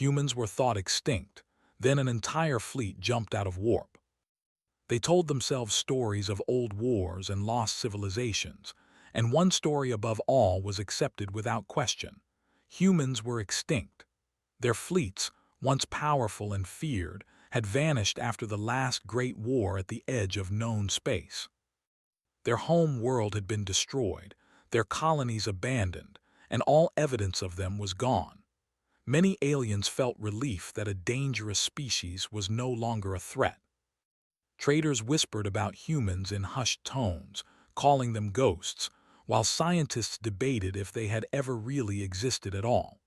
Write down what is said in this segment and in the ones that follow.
Humans were thought extinct. Then an entire fleet jumped out of warp. They told themselves stories of old wars and lost civilizations, and one story above all was accepted without question. Humans were extinct. Their fleets, once powerful and feared, had vanished after the last great war at the edge of known space. Their home world had been destroyed, their colonies abandoned, and all evidence of them was gone. Many aliens felt relief that a dangerous species was no longer a threat. Traders whispered about humans in hushed tones, calling them ghosts, while scientists debated if they had ever really existed at all.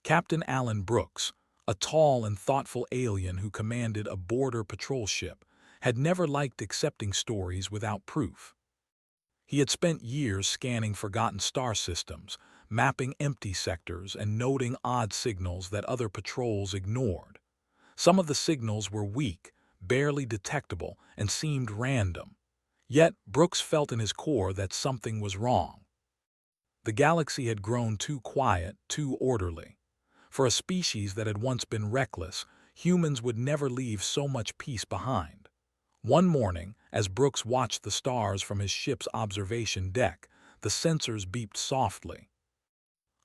Captain Alan Brooks, a tall and thoughtful alien who commanded a border patrol ship, had never liked accepting stories without proof. He had spent years scanning forgotten star systems, mapping empty sectors, and noting odd signals that other patrols ignored. Some of the signals were weak, barely detectable, and seemed random. Yet, Brooks felt in his core that something was wrong. The galaxy had grown too quiet, too orderly. For a species that had once been reckless, humans would never leave so much peace behind. One morning, as Brooks watched the stars from his ship's observation deck, the sensors beeped softly.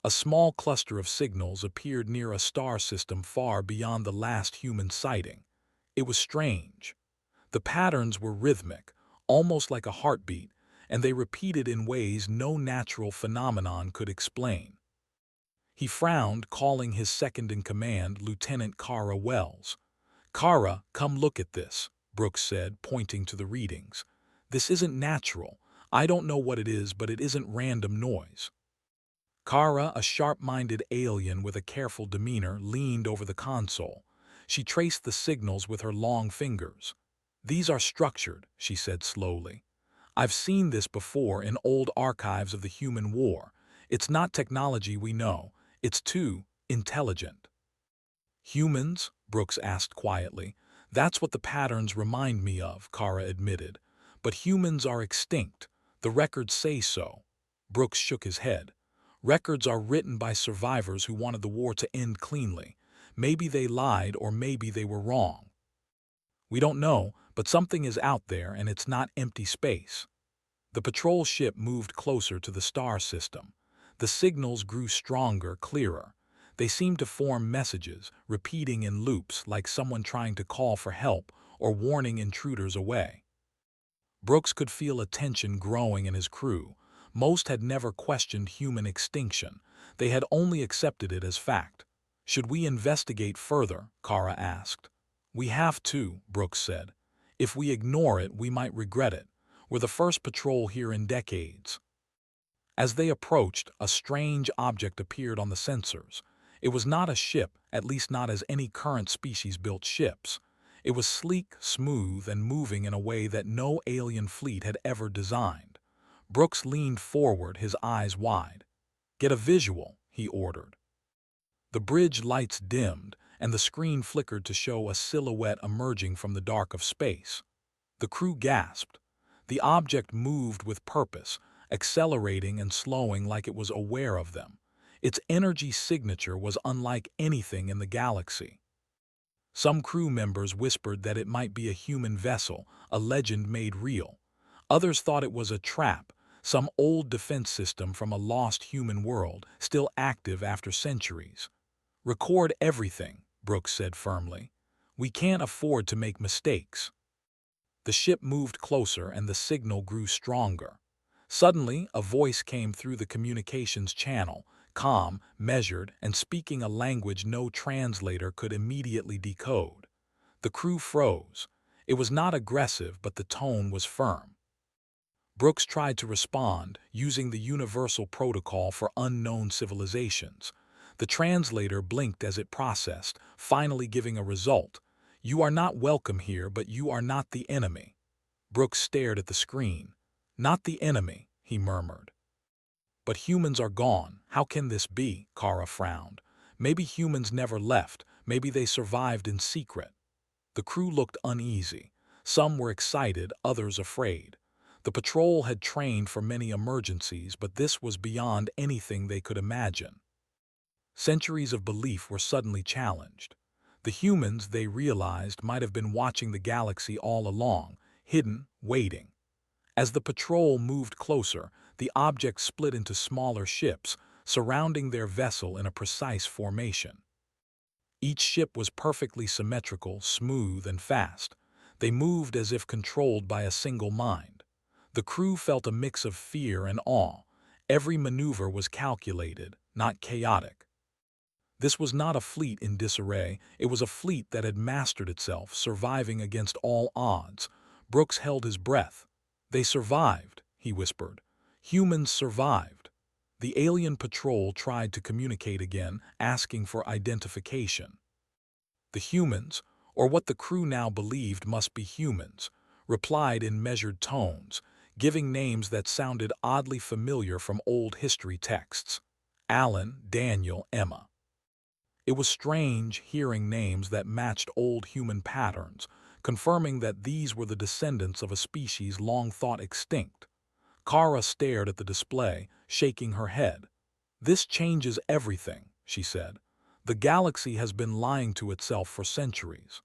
A small cluster of signals appeared near a star system far beyond the last human sighting. It was strange. The patterns were rhythmic, almost like a heartbeat, and they repeated in ways no natural phenomenon could explain. He frowned, calling his second-in-command, Lieutenant Kara Wells. "Kara, come look at this," Brooks said, pointing to the readings. "This isn't natural. I don't know what it is, but it isn't random noise." Kara, a sharp-minded alien with a careful demeanor, leaned over the console. She traced the signals with her long fingers. "These are structured," she said slowly. "I've seen this before in old archives of the human war. It's not technology we know. It's too intelligent." "Humans?" Brooks asked quietly. "That's what the patterns remind me of," Kara admitted. "But humans are extinct. The records say so." Brooks shook his head. "Records are written by survivors who wanted the war to end cleanly. Maybe they lied, or maybe they were wrong. We don't know, but something is out there, and it's not empty space." The patrol ship moved closer to the star system. The signals grew stronger, clearer. They seemed to form messages, repeating in loops like someone trying to call for help or warning intruders away. Brooks could feel a tension growing in his crew. Most had never questioned human extinction. They had only accepted it as fact. "Should we investigate further?" Kara asked. "We have to," Brooks said. "If we ignore it, we might regret it. We're the first patrol here in decades." As they approached, a strange object appeared on the sensors. It was not a ship, at least not as any current species built ships. It was sleek, smooth, and moving in a way that no alien fleet had ever designed. Brooks leaned forward, his eyes wide. "Get a visual," he ordered. The bridge lights dimmed, and the screen flickered to show a silhouette emerging from the dark of space. The crew gasped. The object moved with purpose, accelerating and slowing like it was aware of them. Its energy signature was unlike anything in the galaxy. Some crew members whispered that it might be a human vessel, a legend made real. Others thought it was a trap, some old defense system from a lost human world, still active after centuries. "Record everything," Brooks said firmly. "We can't afford to make mistakes." The ship moved closer and the signal grew stronger. Suddenly, a voice came through the communications channel, calm, measured, and speaking a language no translator could immediately decode. The crew froze. It was not aggressive, but the tone was firm. Brooks tried to respond, using the universal protocol for unknown civilizations. The translator blinked as it processed, finally giving a result. "You are not welcome here, but you are not the enemy." Brooks stared at the screen. "Not the enemy," he murmured. "But humans are gone. How can this be?" Kara frowned. "Maybe humans never left. Maybe they survived in secret." The crew looked uneasy. Some were excited, others afraid. The patrol had trained for many emergencies, but this was beyond anything they could imagine. Centuries of belief were suddenly challenged. The humans, they realized, might have been watching the galaxy all along, hidden, waiting. As the patrol moved closer, the objects split into smaller ships, surrounding their vessel in a precise formation. Each ship was perfectly symmetrical, smooth, and fast. They moved as if controlled by a single mind. The crew felt a mix of fear and awe. Every maneuver was calculated, not chaotic. This was not a fleet in disarray, it was a fleet that had mastered itself, surviving against all odds. Brooks held his breath. "They survived," he whispered. "Humans survived." The alien patrol tried to communicate again, asking for identification. The humans, or what the crew now believed must be humans, replied in measured tones, giving names that sounded oddly familiar from old history texts. Alan, Daniel, Emma. It was strange hearing names that matched old human patterns, confirming that these were the descendants of a species long thought extinct. Kara stared at the display, shaking her head. "This changes everything," she said. "The galaxy has been lying to itself for centuries.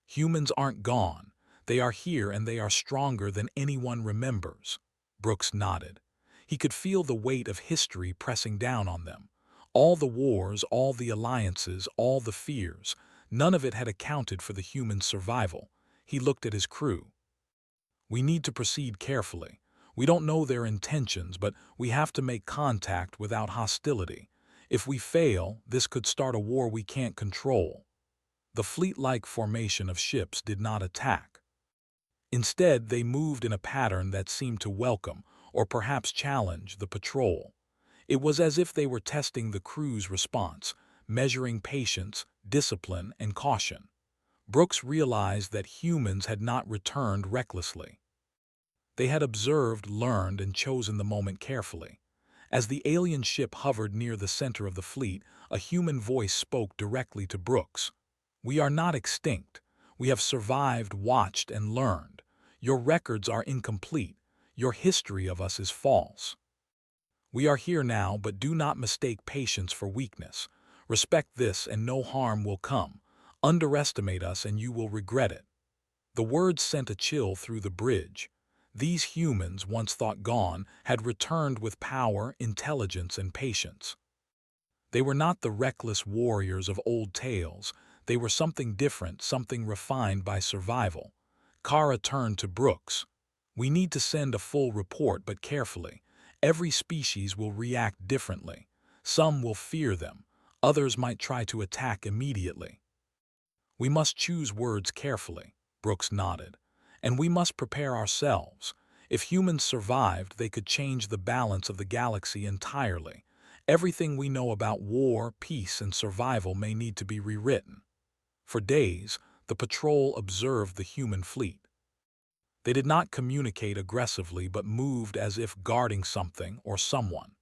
Humans aren't gone. They are here and they are stronger than anyone remembers." Brooks nodded. He could feel the weight of history pressing down on them. All the wars, all the alliances, all the fears, none of it had accounted for the human survival. He looked at his crew. "We need to proceed carefully. We don't know their intentions, but we have to make contact without hostility. If we fail, this could start a war we can't control." The fleet-like formation of ships did not attack. Instead, they moved in a pattern that seemed to welcome, or perhaps challenge, the patrol. It was as if they were testing the crew's response, measuring patience, discipline, and caution. Brooks realized that humans had not returned recklessly. They had observed, learned, and chosen the moment carefully. As the alien ship hovered near the center of the fleet, a human voice spoke directly to Brooks. "We are not extinct. We have survived, watched, and learned. Your records are incomplete. Your history of us is false. We are here now, but do not mistake patience for weakness. Respect this and no harm will come. Underestimate us and you will regret it." The words sent a chill through the bridge. These humans, once thought gone, had returned with power, intelligence, and patience. They were not the reckless warriors of old tales. They were something different, something refined by survival. Kara turned to Brooks. "We need to send a full report, but carefully. Every species will react differently. Some will fear them. Others might try to attack immediately." "We must choose words carefully," Brooks nodded. "And we must prepare ourselves. If humans survived, they could change the balance of the galaxy entirely. Everything we know about war, peace, and survival may need to be rewritten." For days, the patrol observed the human fleet. They did not communicate aggressively but moved as if guarding something or someone.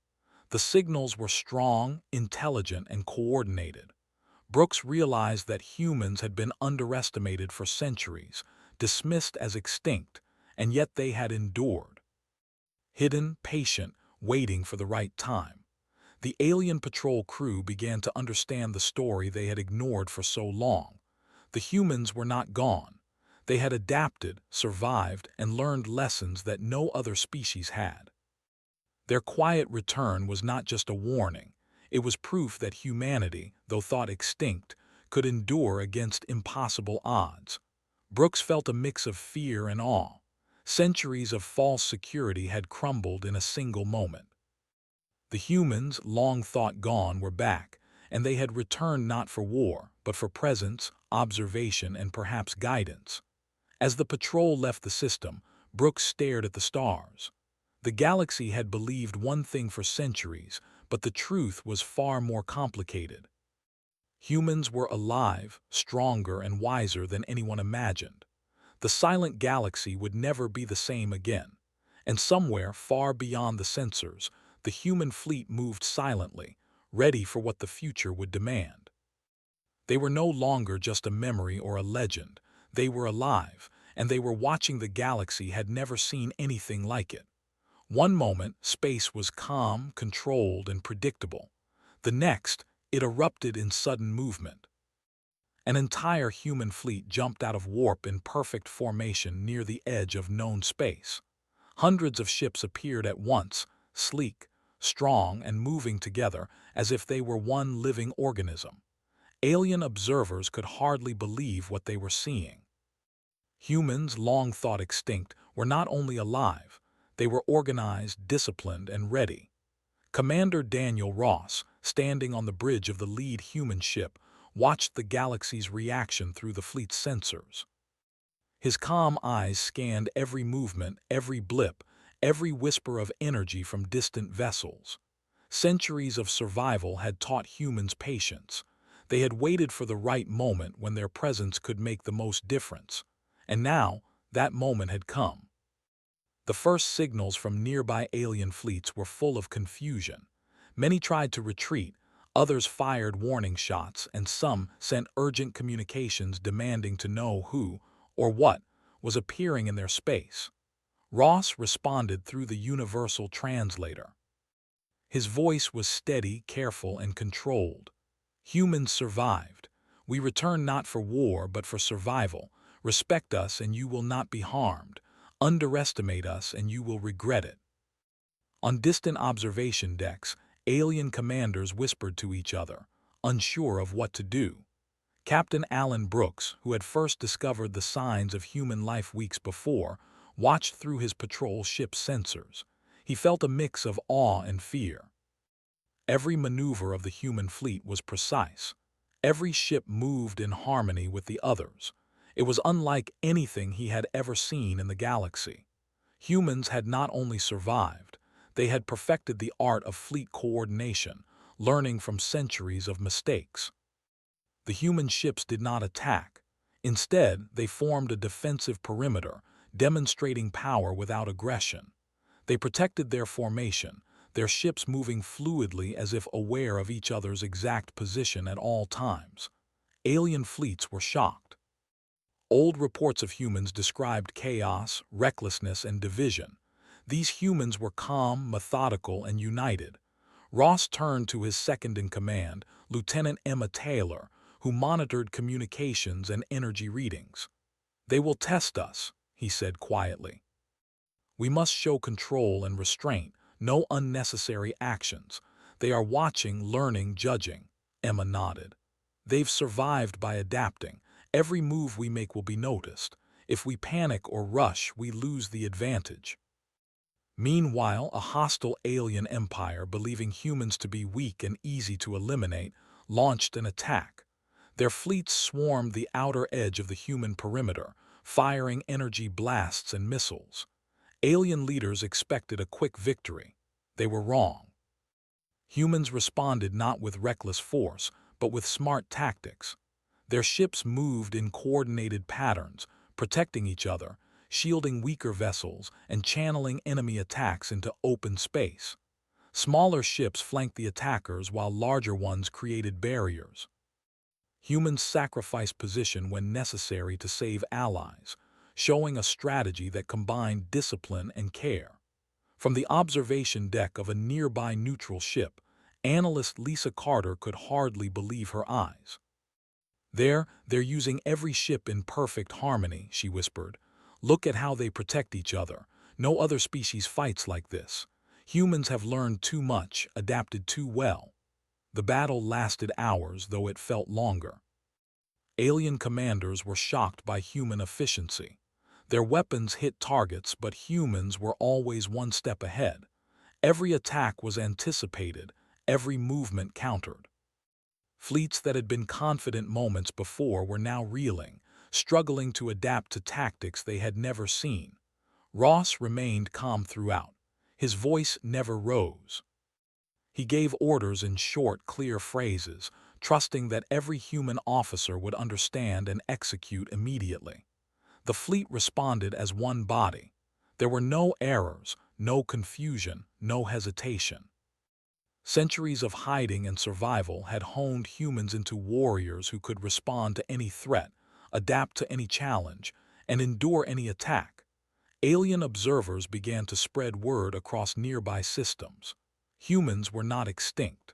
The signals were strong, intelligent, and coordinated. Brooks realized that humans had been underestimated for centuries, dismissed as extinct, and yet they had endured. Hidden, patient, waiting for the right time. The alien patrol crew began to understand the story they had ignored for so long. The humans were not gone. They had adapted, survived, and learned lessons that no other species had. Their quiet return was not just a warning. It was proof that humanity, though thought extinct, could endure against impossible odds. Brooks felt a mix of fear and awe. Centuries of false security had crumbled in a single moment. The humans, long thought gone, were back, and they had returned not for war, but for presence, observation, and perhaps guidance. As the patrol left the system, Brooks stared at the stars. The galaxy had believed one thing for centuries, but the truth was far more complicated. Humans were alive, stronger, and wiser than anyone imagined. The silent galaxy would never be the same again. And somewhere, far beyond the sensors, the human fleet moved silently, ready for what the future would demand. They were no longer just a memory or a legend. They were alive, and they were watching the galaxy had never seen anything like it. One moment, space was calm, controlled, and predictable. The next, It erupted in sudden movement. An entire human fleet jumped out of warp in perfect formation near the edge of known space. Hundreds of ships appeared at once, sleek, strong, and moving together as if they were one living organism. Alien observers could hardly believe what they were seeing. Humans, long thought extinct, were not only alive, they were organized, disciplined, and ready. Commander Daniel Ross, standing on the bridge of the lead human ship, watched the galaxy's reaction through the fleet's sensors. His calm eyes scanned every movement, every blip, every whisper of energy from distant vessels. Centuries of survival had taught humans patience. They had waited for the right moment when their presence could make the most difference. And now, that moment had come. The first signals from nearby alien fleets were full of confusion. Many tried to retreat, others fired warning shots, and some sent urgent communications demanding to know who, or what, was appearing in their space. Ross responded through the universal translator. His voice was steady, careful, and controlled. Humans survived. We return not for war, but for survival. Respect us and you will not be harmed. Underestimate us and you will regret it. On distant observation decks, alien commanders whispered to each other, unsure of what to do. Captain Alan Brooks, who had first discovered the signs of human life weeks before, watched through his patrol ship's sensors. He felt a mix of awe and fear. Every maneuver of the human fleet was precise. Every ship moved in harmony with the others. It was unlike anything he had ever seen in the galaxy. Humans had not only survived, they had perfected the art of fleet coordination, learning from centuries of mistakes. The human ships did not attack. Instead, they formed a defensive perimeter, demonstrating power without aggression. They protected their formation, their ships moving fluidly as if aware of each other's exact position at all times. Alien fleets were shocked. Old reports of humans described chaos, recklessness, and division. These humans were calm, methodical, and united. Ross turned to his second-in-command, Lieutenant Emma Taylor, who monitored communications and energy readings. "They will test us," he said quietly. "We must show control and restraint, no unnecessary actions. They are watching, learning, judging." Emma nodded. "They've survived by adapting. Every move we make will be noticed. If we panic or rush, we lose the advantage." Meanwhile, a hostile alien empire, believing humans to be weak and easy to eliminate, launched an attack. Their fleets swarmed the outer edge of the human perimeter, firing energy blasts and missiles. Alien leaders expected a quick victory. They were wrong. Humans responded not with reckless force, but with smart tactics. Their ships moved in coordinated patterns, protecting each other, shielding weaker vessels, and channeling enemy attacks into open space. Smaller ships flanked the attackers while larger ones created barriers. Humans sacrificed position when necessary to save allies, showing a strategy that combined discipline and care. From the observation deck of a nearby neutral ship, analyst Lisa Carter could hardly believe her eyes. They're using every ship in perfect harmony," she whispered. "Look at how they protect each other. No other species fights like this. Humans have learned too much, adapted too well." The battle lasted hours, though it felt longer. Alien commanders were shocked by human efficiency. Their weapons hit targets, but humans were always one step ahead. Every attack was anticipated, every movement countered. Fleets that had been confident moments before were now reeling, struggling to adapt to tactics they had never seen. Ross remained calm throughout. His voice never rose. He gave orders in short, clear phrases, trusting that every human officer would understand and execute immediately. The fleet responded as one body. There were no errors, no confusion, no hesitation. Centuries of hiding and survival had honed humans into warriors who could respond to any threat, adapt to any challenge, and endure any attack. Alien observers began to spread word across nearby systems. Humans were not extinct.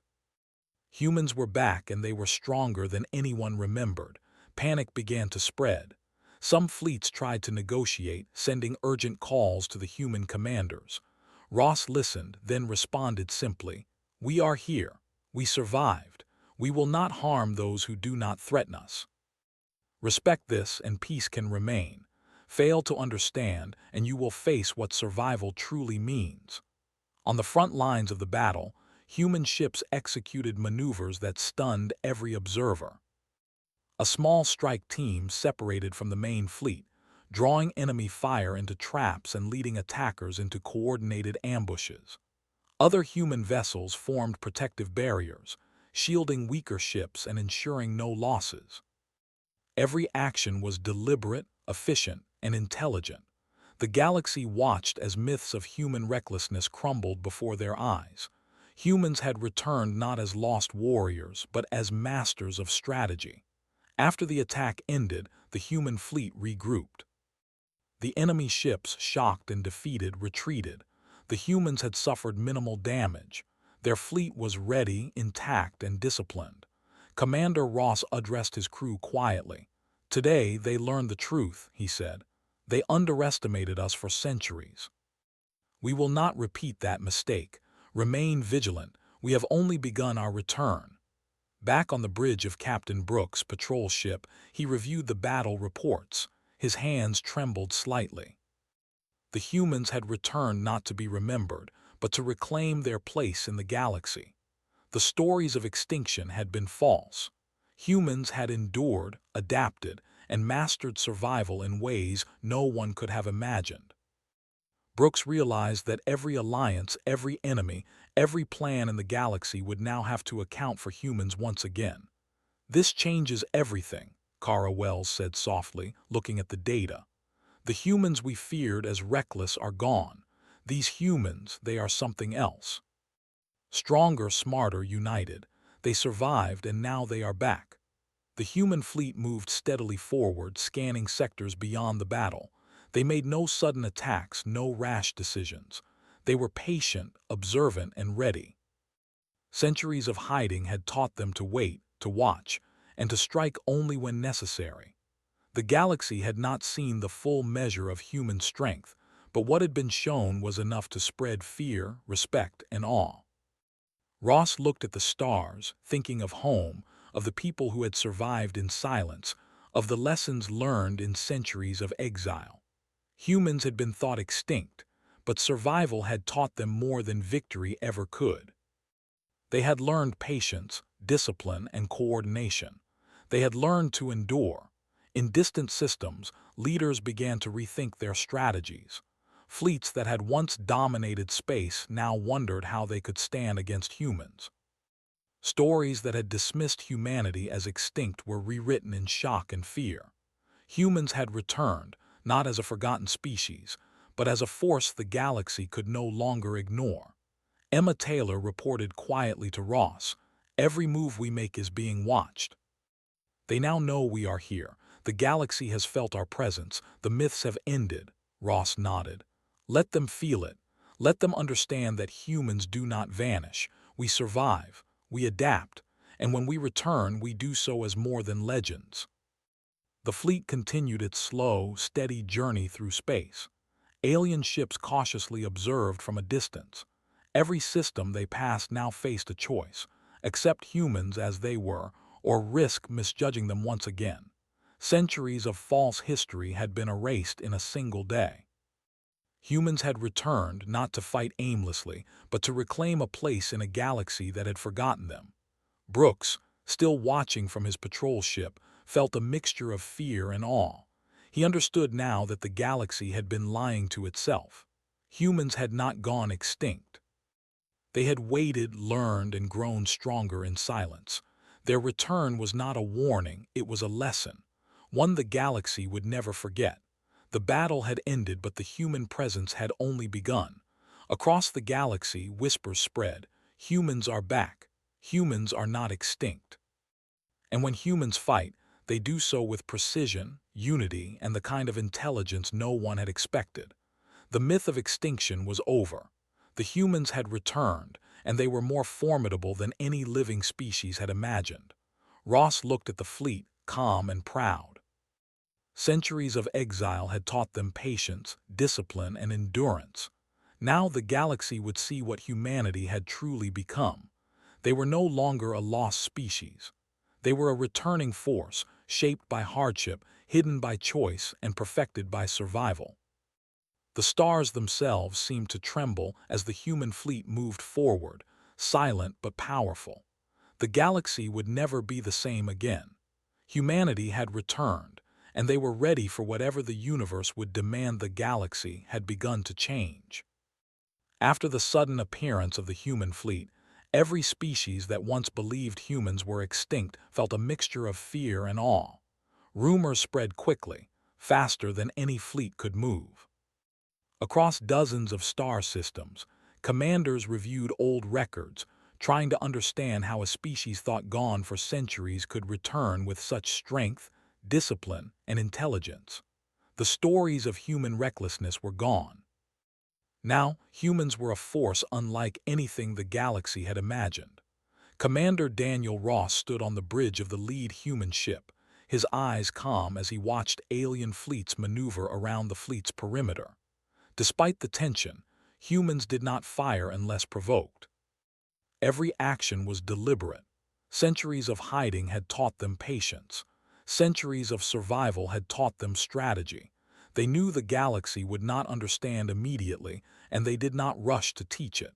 Humans were back and they were stronger than anyone remembered. Panic began to spread. Some fleets tried to negotiate, sending urgent calls to the human commanders. Ross listened, then responded simply, "We are here. We survived. We will not harm those who do not threaten us. Respect this and peace can remain. Fail to understand and you will face what survival truly means." On the front lines of the battle, human ships executed maneuvers that stunned every observer. A small strike team separated from the main fleet, drawing enemy fire into traps and leading attackers into coordinated ambushes. Other human vessels formed protective barriers, shielding weaker ships and ensuring no losses. Every action was deliberate, efficient, and intelligent. The galaxy watched as myths of human recklessness crumbled before their eyes. Humans had returned not as lost warriors, but as masters of strategy. After the attack ended, the human fleet regrouped. The enemy ships, shocked and defeated, retreated. The humans had suffered minimal damage. Their fleet was ready, intact, and disciplined. Commander Ross addressed his crew quietly. "Today they learned the truth," he said. "They underestimated us for centuries. We will not repeat that mistake. Remain vigilant. We have only begun our return." Back on the bridge of Captain Brooks' patrol ship, he reviewed the battle reports. His hands trembled slightly. The humans had returned not to be remembered, but to reclaim their place in the galaxy. The stories of extinction had been false. Humans had endured, adapted, and mastered survival in ways no one could have imagined. Brooks realized that every alliance, every enemy, every plan in the galaxy would now have to account for humans once again. "This changes everything," Kara Wells said softly, looking at the data. "The humans we feared as reckless are gone. These humans, they are something else. Stronger, smarter, united. They survived and now they are back." The human fleet moved steadily forward, scanning sectors beyond the battle. They made no sudden attacks, no rash decisions. They were patient, observant, and ready. Centuries of hiding had taught them to wait, to watch, and to strike only when necessary. The galaxy had not seen the full measure of human strength, but what had been shown was enough to spread fear, respect, and awe. Ross looked at the stars, thinking of home, of the people who had survived in silence, of the lessons learned in centuries of exile. Humans had been thought extinct, but survival had taught them more than victory ever could. They had learned patience, discipline, and coordination. They had learned to endure. In distant systems, leaders began to rethink their strategies. Fleets that had once dominated space now wondered how they could stand against humans. Stories that had dismissed humanity as extinct were rewritten in shock and fear. Humans had returned, not as a forgotten species, but as a force the galaxy could no longer ignore. Emma Taylor reported quietly to Ross, "Every move we make is being watched. They now know we are here. The galaxy has felt our presence. The myths have ended." Ross nodded. "Let them feel it. Let them understand that humans do not vanish. We survive. We adapt. And when we return, we do so as more than legends." The fleet continued its slow, steady journey through space. Alien ships cautiously observed from a distance. Every system they passed now faced a choice: accept humans as they were, or risk misjudging them once again. Centuries of false history had been erased in a single day. Humans had returned not to fight aimlessly, but to reclaim a place in a galaxy that had forgotten them. Brooks, still watching from his patrol ship, felt a mixture of fear and awe. He understood now that the galaxy had been lying to itself. Humans had not gone extinct. They had waited, learned, and grown stronger in silence. Their return was not a warning, it was a lesson, one the galaxy would never forget. The battle had ended, but the human presence had only begun. Across the galaxy, whispers spread: humans are back. Humans are not extinct. And when humans fight, they do so with precision, unity, and the kind of intelligence no one had expected. The myth of extinction was over. The humans had returned, and they were more formidable than any living species had imagined. Ross looked at the fleet, calm and proud. Centuries of exile had taught them patience, discipline, and endurance. Now the galaxy would see what humanity had truly become. They were no longer a lost species. They were a returning force, shaped by hardship, hidden by choice, and perfected by survival. The stars themselves seemed to tremble as the human fleet moved forward, silent but powerful. The galaxy would never be the same again. Humanity had returned, and they were ready for whatever the universe would demand. The galaxy had begun to change. After the sudden appearance of the human fleet, every species that once believed humans were extinct felt a mixture of fear and awe. Rumors spread quickly, faster than any fleet could move. Across dozens of star systems, commanders reviewed old records, trying to understand how a species thought gone for centuries could return with such strength, discipline, and intelligence. The stories of human recklessness were gone. Now, humans were a force unlike anything the galaxy had imagined. Commander Daniel Ross stood on the bridge of the lead human ship, his eyes calm as he watched alien fleets maneuver around the fleet's perimeter. Despite the tension, humans did not fire unless provoked. Every action was deliberate. Centuries of hiding had taught them patience. Centuries of survival had taught them strategy. They knew the galaxy would not understand immediately, and they did not rush to teach it.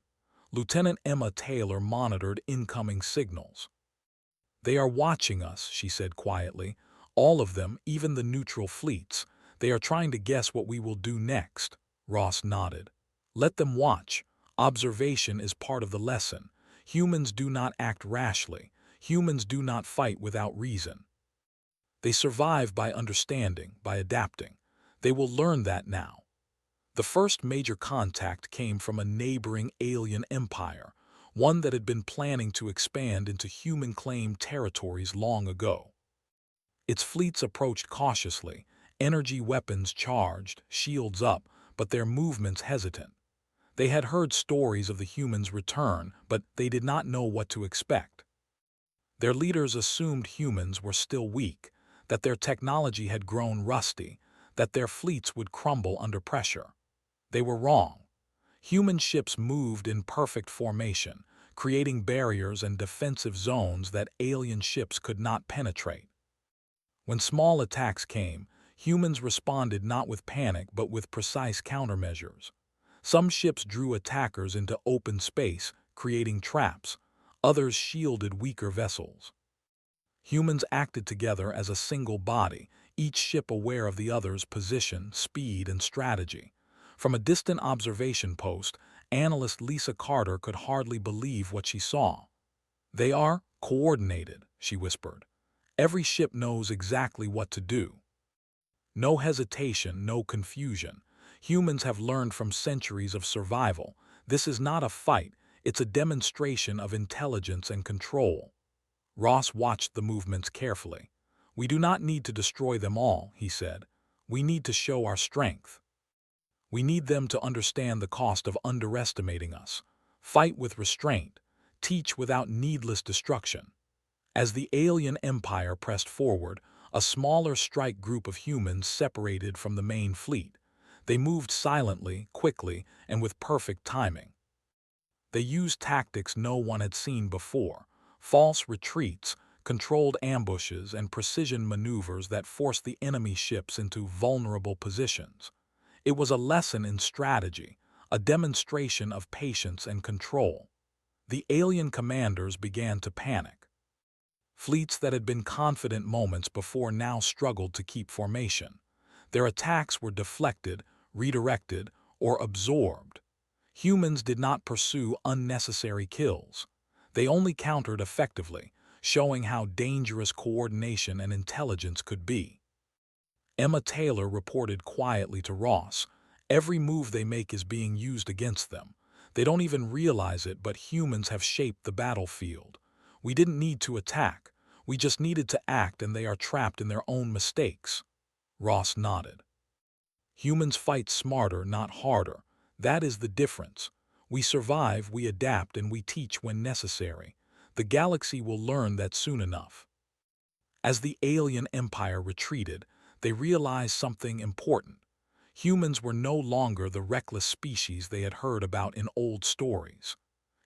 Lieutenant Emma Taylor monitored incoming signals. "They are watching us," she said quietly. "All of them, even the neutral fleets. They are trying to guess what we will do next." Ross nodded. "Let them watch. Observation is part of the lesson. Humans do not act rashly. Humans do not fight without reason. They survive by understanding, by adapting. They will learn that now." The first major contact came from a neighboring alien empire, one that had been planning to expand into human-claimed territories long ago. Its fleets approached cautiously, energy weapons charged, shields up, but their movements hesitant. They had heard stories of the humans' return, but they did not know what to expect. Their leaders assumed humans were still weak, that their technology had grown rusty, that their fleets would crumble under pressure. They were wrong. Human ships moved in perfect formation, creating barriers and defensive zones that alien ships could not penetrate. When small attacks came, humans responded not with panic but with precise countermeasures. Some ships drew attackers into open space, creating traps. Others shielded weaker vessels. Humans acted together as a single body, each ship aware of the other's position, speed, and strategy. From a distant observation post, analyst Lisa Carter could hardly believe what she saw. "They are coordinated," she whispered. "Every ship knows exactly what to do. No hesitation, no confusion. Humans have learned from centuries of survival. This is not a fight, it's a demonstration of intelligence and control." Ross watched the movements carefully. "We do not need to destroy them all," he said. "We need to show our strength. We need them to understand the cost of underestimating us. Fight with restraint. Teach without needless destruction." As the alien empire pressed forward, a smaller strike group of humans separated from the main fleet. They moved silently, quickly, and with perfect timing. They used tactics no one had seen before: false retreats, controlled ambushes, and precision maneuvers that forced the enemy ships into vulnerable positions. It was a lesson in strategy, a demonstration of patience and control. The alien commanders began to panic. Fleets that had been confident moments before now struggled to keep formation. Their attacks were deflected, redirected, or absorbed. Humans did not pursue unnecessary kills. They only countered effectively, showing how dangerous coordination and intelligence could be. Emma Taylor reported quietly to Ross, "Every move they make is being used against them. They don't even realize it, but humans have shaped the battlefield. We didn't need to attack. We just needed to act, and they are trapped in their own mistakes." Ross nodded. "Humans fight smarter, not harder. That is the difference. We survive, we adapt, and we teach when necessary. The galaxy will learn that soon enough. As the alien empire retreated, they realized something important. Humans were no longer the reckless species they had heard about in old stories.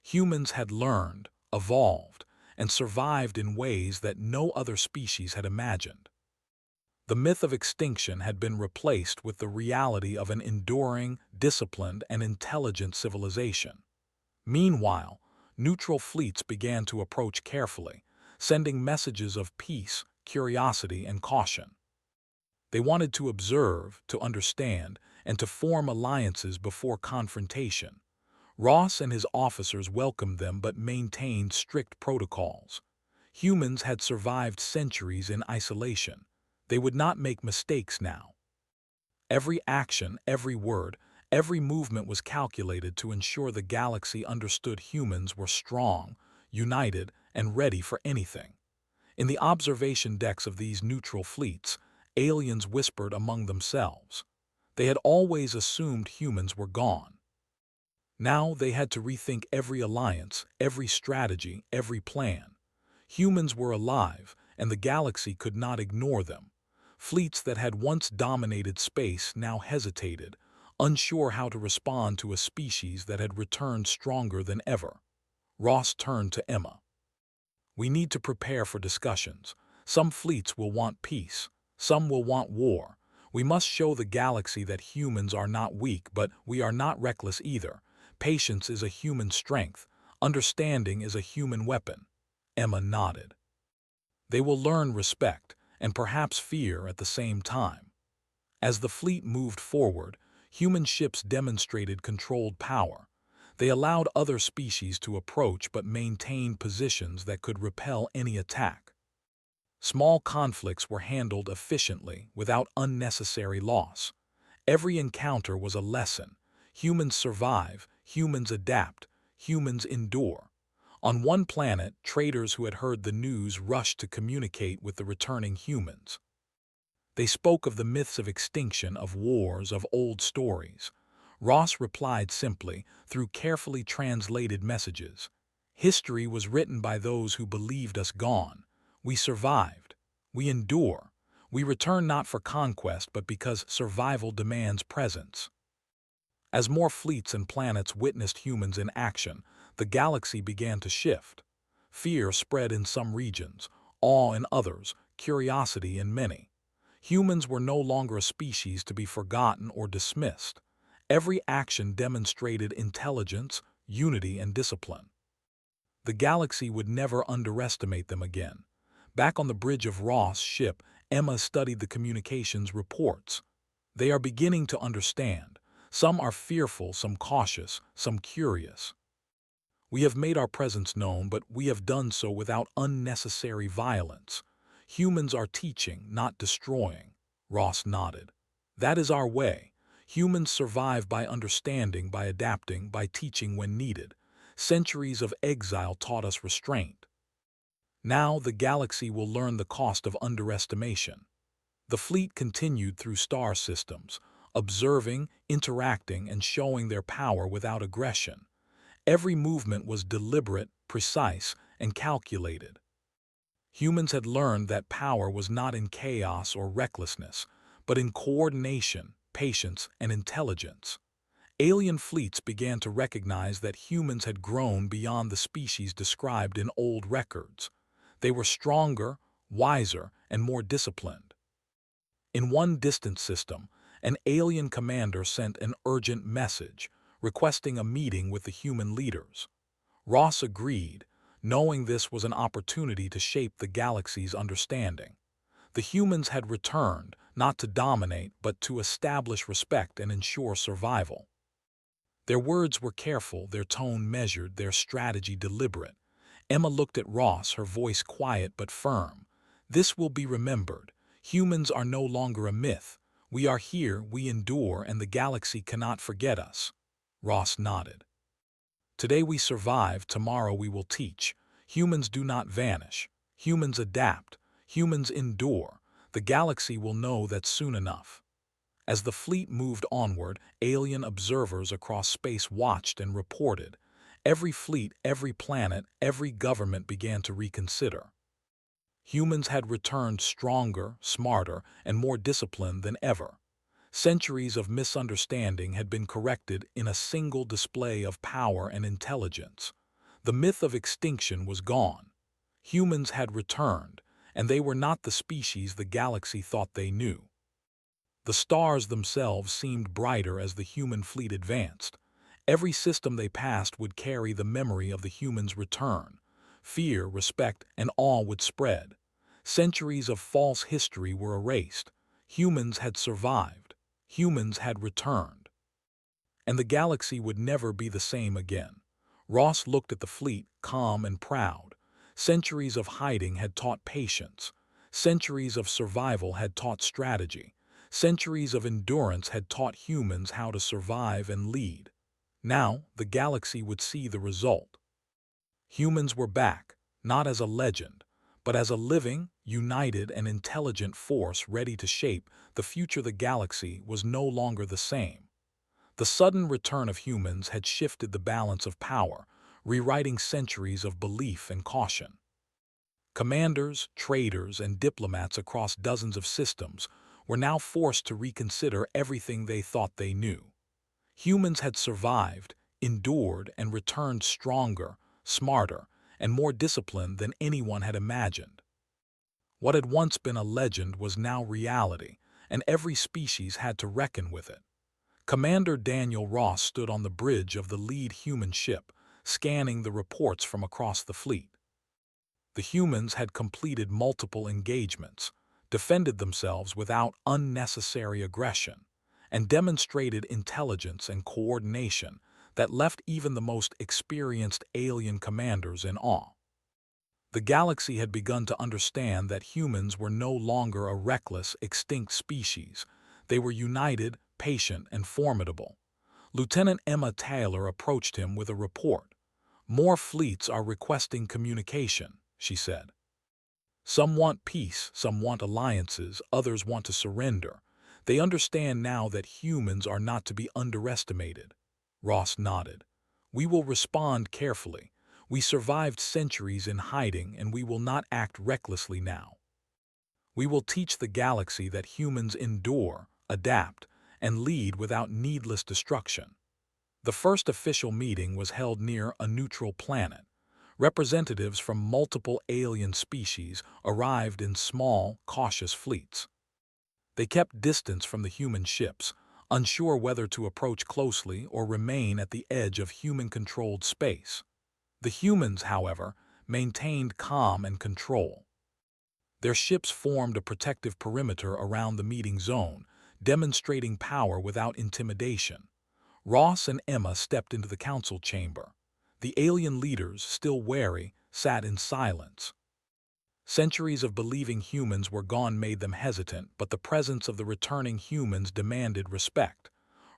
Humans had learned, evolved, and survived in ways that no other species had imagined. The myth of extinction had been replaced with the reality of an enduring, disciplined, and intelligent civilization. Meanwhile, neutral fleets began to approach carefully, sending messages of peace, curiosity, and caution. They wanted to observe, to understand, and to form alliances before confrontation. Ross and his officers welcomed them but maintained strict protocols. Humans had survived centuries in isolation. They would not make mistakes now. Every action, every word, every movement was calculated to ensure the galaxy understood humans were strong, united, and ready for anything. In the observation decks of these neutral fleets, aliens whispered among themselves. They had always assumed humans were gone. Now they had to rethink every alliance, every strategy, every plan. Humans were alive, and the galaxy could not ignore them. Fleets that had once dominated space now hesitated, unsure how to respond to a species that had returned stronger than ever. Ross turned to Emma. We need to prepare for discussions. Some fleets will want peace. Some will want war. We must show the galaxy that humans are not weak, but we are not reckless either. Patience is a human strength. Understanding is a human weapon. Emma nodded. They will learn respect, and perhaps fear at the same time. As the fleet moved forward, human ships demonstrated controlled power. They allowed other species to approach but maintained positions that could repel any attack. Small conflicts were handled efficiently without unnecessary loss. Every encounter was a lesson. Humans survive, humans adapt, humans endure. On one planet, traders who had heard the news rushed to communicate with the returning humans. They spoke of the myths of extinction, of wars, of old stories. Ross replied simply, through carefully translated messages. History was written by those who believed us gone. We survived. We endure. We return not for conquest, but because survival demands presence. As more fleets and planets witnessed humans in action, the galaxy began to shift. Fear spread in some regions, awe in others, curiosity in many. Humans were no longer a species to be forgotten or dismissed. Every action demonstrated intelligence, unity, and discipline. The galaxy would never underestimate them again. Back on the bridge of Ross' ship, Emma studied the communications reports. They are beginning to understand. Some are fearful, some cautious, some curious. We have made our presence known, but we have done so without unnecessary violence. Humans are teaching, not destroying. Ross nodded. That is our way. Humans survive by understanding, by adapting, by teaching when needed. Centuries of exile taught us restraint. Now the galaxy will learn the cost of underestimation. The fleet continued through star systems, observing, interacting, and showing their power without aggression. Every movement was deliberate, precise, and calculated. Humans had learned that power was not in chaos or recklessness, but in coordination, patience, and intelligence. Alien fleets began to recognize that humans had grown beyond the species described in old records. They were stronger, wiser, and more disciplined. In one distant system, an alien commander sent an urgent message, requesting a meeting with the human leaders. Ross agreed, knowing this was an opportunity to shape the galaxy's understanding. The humans had returned, not to dominate, but to establish respect and ensure survival. Their words were careful, their tone measured, their strategy deliberate. Emma looked at Ross, her voice quiet but firm. This will be remembered. Humans are no longer a myth. We are here, we endure, and the galaxy cannot forget us. Ross nodded. Today we survive, tomorrow we will teach. Humans do not vanish. Humans adapt. Humans endure. The galaxy will know that soon enough. As the fleet moved onward, alien observers across space watched and reported. Every fleet, every planet, every government began to reconsider. Humans had returned stronger, smarter, and more disciplined than ever. Centuries of misunderstanding had been corrected in a single display of power and intelligence. The myth of extinction was gone. Humans had returned, and they were not the species the galaxy thought they knew. The stars themselves seemed brighter as the human fleet advanced. Every system they passed would carry the memory of the humans' return. Fear, respect, and awe would spread. Centuries of false history were erased. Humans had survived. Humans had returned. And the galaxy would never be the same again. Ross looked at the fleet, calm and proud. Centuries of hiding had taught patience. Centuries of survival had taught strategy. Centuries of endurance had taught humans how to survive and lead. Now, the galaxy would see the result. Humans were back, not as a legend, but as a living, united, and intelligent force ready to shape the future. The galaxy was no longer the same. The sudden return of humans had shifted the balance of power, rewriting centuries of belief and caution. Commanders, traders, and diplomats across dozens of systems were now forced to reconsider everything they thought they knew. Humans had survived, endured, and returned stronger, smarter, and more disciplined than anyone had imagined. What had once been a legend was now reality, and every species had to reckon with it. Commander Daniel Ross stood on the bridge of the lead human ship, scanning the reports from across the fleet. The humans had completed multiple engagements, defended themselves without unnecessary aggression, and demonstrated intelligence and coordination that left even the most experienced alien commanders in awe. The galaxy had begun to understand that humans were no longer a reckless, extinct species. They were united, patient, and formidable. Lieutenant Emma Taylor approached him with a report. "More fleets are requesting communication," she said. "Some want peace, some want alliances, others want to surrender. They understand now that humans are not to be underestimated." Ross nodded. "We will respond carefully. We survived centuries in hiding, and we will not act recklessly now. We will teach the galaxy that humans endure, adapt, and lead without needless destruction." The first official meeting was held near a neutral planet. Representatives from multiple alien species arrived in small, cautious fleets. They kept distance from the human ships, unsure whether to approach closely or remain at the edge of human-controlled space. The humans, however, maintained calm and control. Their ships formed a protective perimeter around the meeting zone, demonstrating power without intimidation. Ross and Emma stepped into the council chamber. The alien leaders, still wary, sat in silence. Centuries of believing humans were gone made them hesitant, but the presence of the returning humans demanded respect.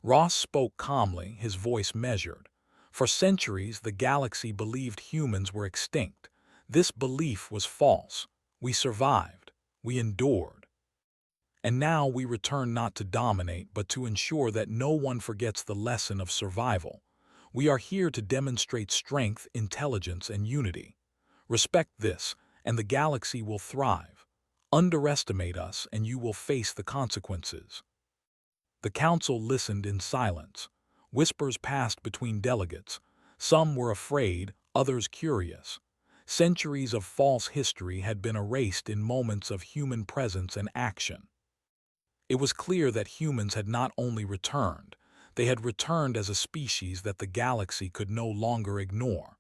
Ross spoke calmly, his voice measured. For centuries, the galaxy believed humans were extinct. This belief was false. We survived. We endured. And now we return not to dominate, but to ensure that no one forgets the lesson of survival. We are here to demonstrate strength, intelligence, and unity. Respect this, and the galaxy will thrive. Underestimate us, and you will face the consequences. The council listened in silence. Whispers passed between delegates. Some were afraid, others curious. Centuries of false history had been erased in moments of human presence and action. It was clear that humans had not only returned, they had returned as a species that the galaxy could no longer ignore.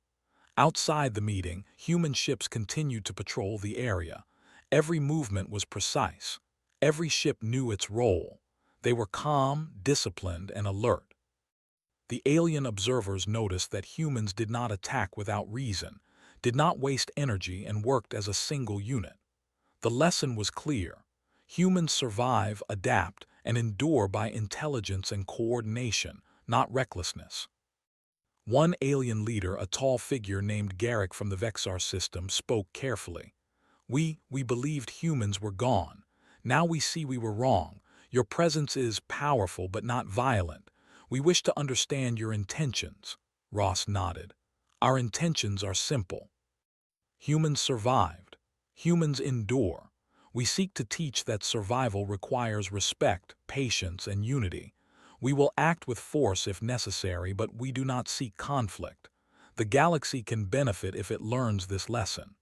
Outside the meeting, human ships continued to patrol the area. Every movement was precise. Every ship knew its role. They were calm, disciplined, and alert. The alien observers noticed that humans did not attack without reason, did not waste energy, and worked as a single unit. The lesson was clear. Humans survive, adapt, and endure by intelligence and coordination, not recklessness. One alien leader, a tall figure named Garrick from the Vexar system, spoke carefully. We believed humans were gone. Now we see we were wrong. Your presence is powerful but not violent. We wish to understand your intentions. Ross nodded. Our intentions are simple. Humans survived. Humans endure. We seek to teach that survival requires respect, patience, and unity. We will act with force if necessary, but we do not seek conflict. The galaxy can benefit if it learns this lesson.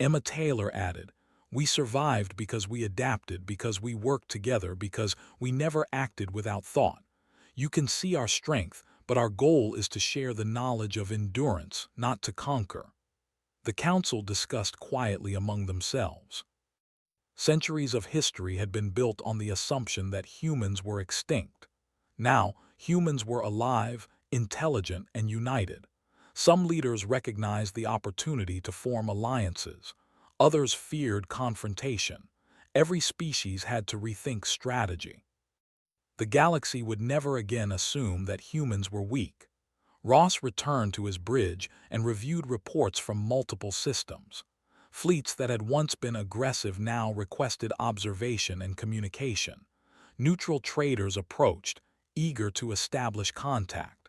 Emma Taylor added, "We survived because we adapted, because we worked together, because we never acted without thought. You can see our strength, but our goal is to share the knowledge of endurance, not to conquer." The council discussed quietly among themselves. Centuries of history had been built on the assumption that humans were extinct. Now, humans were alive, intelligent, and united. Some leaders recognized the opportunity to form alliances. Others feared confrontation. Every species had to rethink strategy. The galaxy would never again assume that humans were weak. Ross returned to his bridge and reviewed reports from multiple systems. Fleets that had once been aggressive now requested observation and communication. Neutral traders approached, eager to establish contact.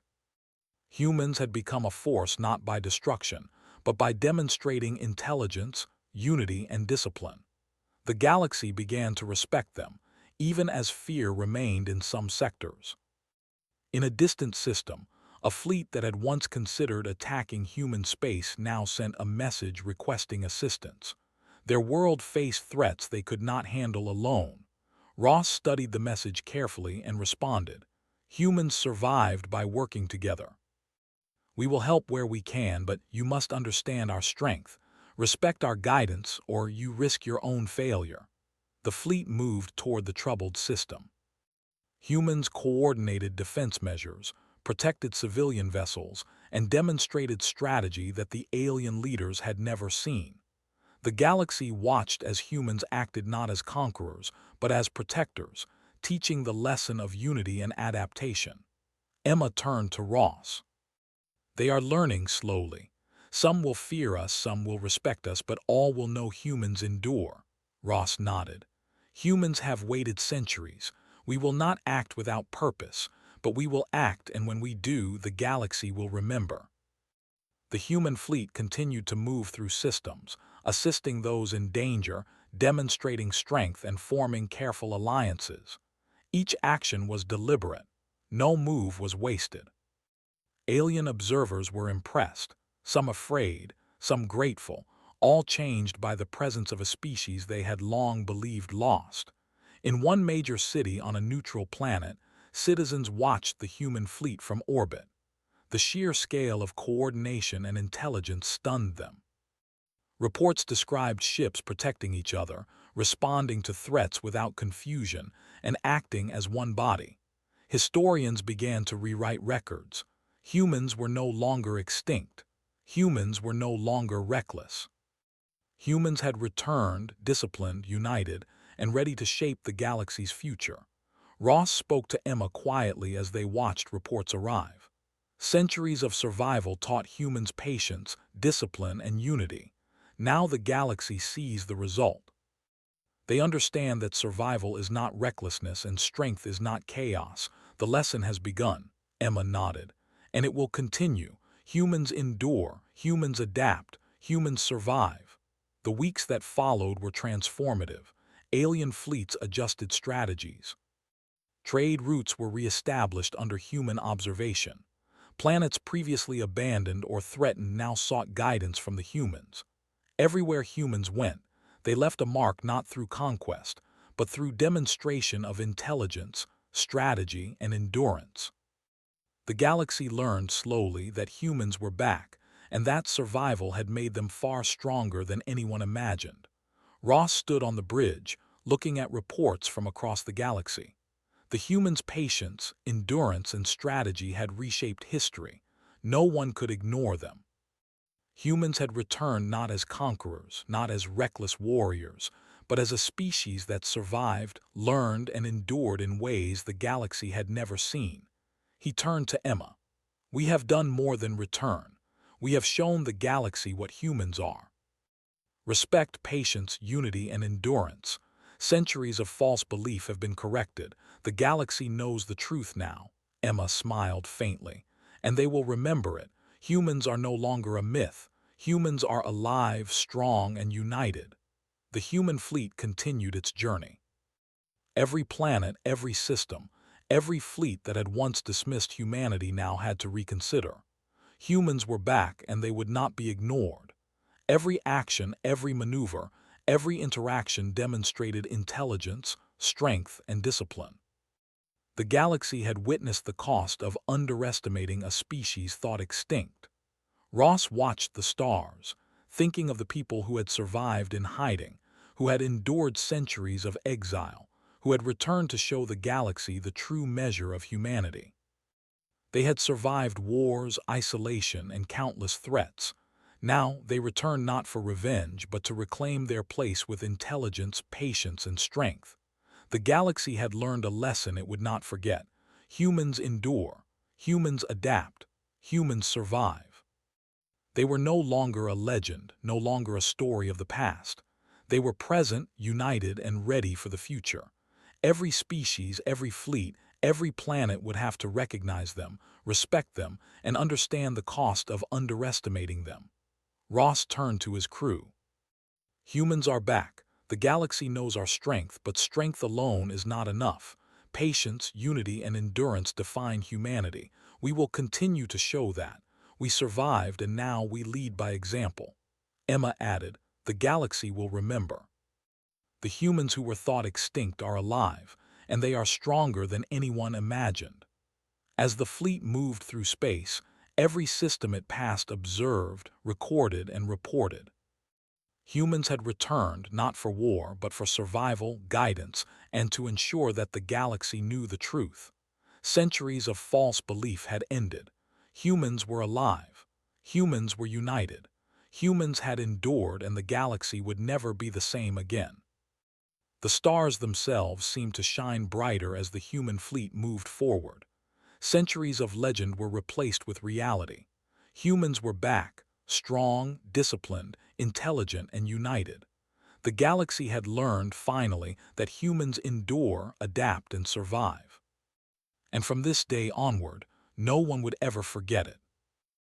Humans had become a force not by destruction, but by demonstrating intelligence, unity, and discipline. The galaxy began to respect them, even as fear remained in some sectors. In a distant system, a fleet that had once considered attacking human space now sent a message requesting assistance. Their world faced threats they could not handle alone. Ross studied the message carefully and responded, "Humans survived by working together. We will help where we can, but you must understand our strength. Respect our guidance, or you risk your own failure." The fleet moved toward the troubled system. Humans coordinated defense measures, protected civilian vessels, and demonstrated strategy that the alien leaders had never seen. The galaxy watched as humans acted not as conquerors, but as protectors, teaching the lesson of unity and adaptation. Emma turned to Ross. "They are learning slowly. Some will fear us, some will respect us, but all will know humans endure." Ross nodded. "Humans have waited centuries. We will not act without purpose, but we will act, and when we do, the galaxy will remember." The human fleet continued to move through systems, assisting those in danger, demonstrating strength, and forming careful alliances. Each action was deliberate. No move was wasted. Alien observers were impressed, some afraid, some grateful, all changed by the presence of a species they had long believed lost. In one major city on a neutral planet, citizens watched the human fleet from orbit. The sheer scale of coordination and intelligence stunned them. Reports described ships protecting each other, responding to threats without confusion, and acting as one body. Historians began to rewrite records. Humans were no longer extinct. Humans were no longer reckless. Humans had returned, disciplined, united, and ready to shape the galaxy's future. Ross spoke to Emma quietly as they watched reports arrive. Centuries of survival taught humans patience, discipline, and unity. Now the galaxy sees the result. They understand that survival is not recklessness and strength is not chaos. The lesson has begun. Emma nodded. And it will continue. Humans endure, humans adapt, humans survive. The weeks that followed were transformative. Alien fleets adjusted strategies. Trade routes were reestablished under human observation. Planets previously abandoned or threatened now sought guidance from the humans. Everywhere humans went, they left a mark not through conquest, but through demonstration of intelligence, strategy, and endurance. The galaxy learned slowly that humans were back, and that survival had made them far stronger than anyone imagined. Ross stood on the bridge, looking at reports from across the galaxy. The humans' patience, endurance, and strategy had reshaped history. No one could ignore them. Humans had returned not as conquerors, not as reckless warriors, but as a species that survived, learned, and endured in ways the galaxy had never seen. He turned to Emma. "We have done more than return. We have shown the galaxy what humans are. Respect, patience, unity, and endurance. Centuries of false belief have been corrected. The galaxy knows the truth now. Emma smiled faintly. And they will remember it. Humans are no longer a myth. Humans are alive, strong, and united. The human fleet continued its journey. Every planet, every system, every fleet that had once dismissed humanity now had to reconsider. Humans were back, and they would not be ignored. Every action, every maneuver, every interaction demonstrated intelligence, strength, and discipline. The galaxy had witnessed the cost of underestimating a species thought extinct. Ross watched the stars, thinking of the people who had survived in hiding, who had endured centuries of exile, who had returned to show the galaxy the true measure of humanity. They had survived wars, isolation, and countless threats. Now they returned not for revenge, but to reclaim their place with intelligence, patience, and strength. The galaxy had learned a lesson it would not forget. Humans endure, humans adapt, humans survive. They were no longer a legend, no longer a story of the past. They were present, united, and ready for the future. Every species, every fleet, every planet would have to recognize them, respect them, and understand the cost of underestimating them. Ross turned to his crew. Humans are back. The galaxy knows our strength, but strength alone is not enough. Patience, unity, and endurance define humanity. We will continue to show that. We survived, and now we lead by example. Emma added, the galaxy will remember. The humans who were thought extinct are alive, and they are stronger than anyone imagined. As the fleet moved through space, every system it passed observed, recorded, and reported. Humans had returned not for war, but for survival, guidance, and to ensure that the galaxy knew the truth. Centuries of false belief had ended. Humans were alive. Humans were united. Humans had endured, and the galaxy would never be the same again. The stars themselves seemed to shine brighter as the human fleet moved forward. Centuries of legend were replaced with reality. Humans were back, strong, disciplined, intelligent, and united. The galaxy had learned, finally, that humans endure, adapt, and survive. And from this day onward, no one would ever forget it.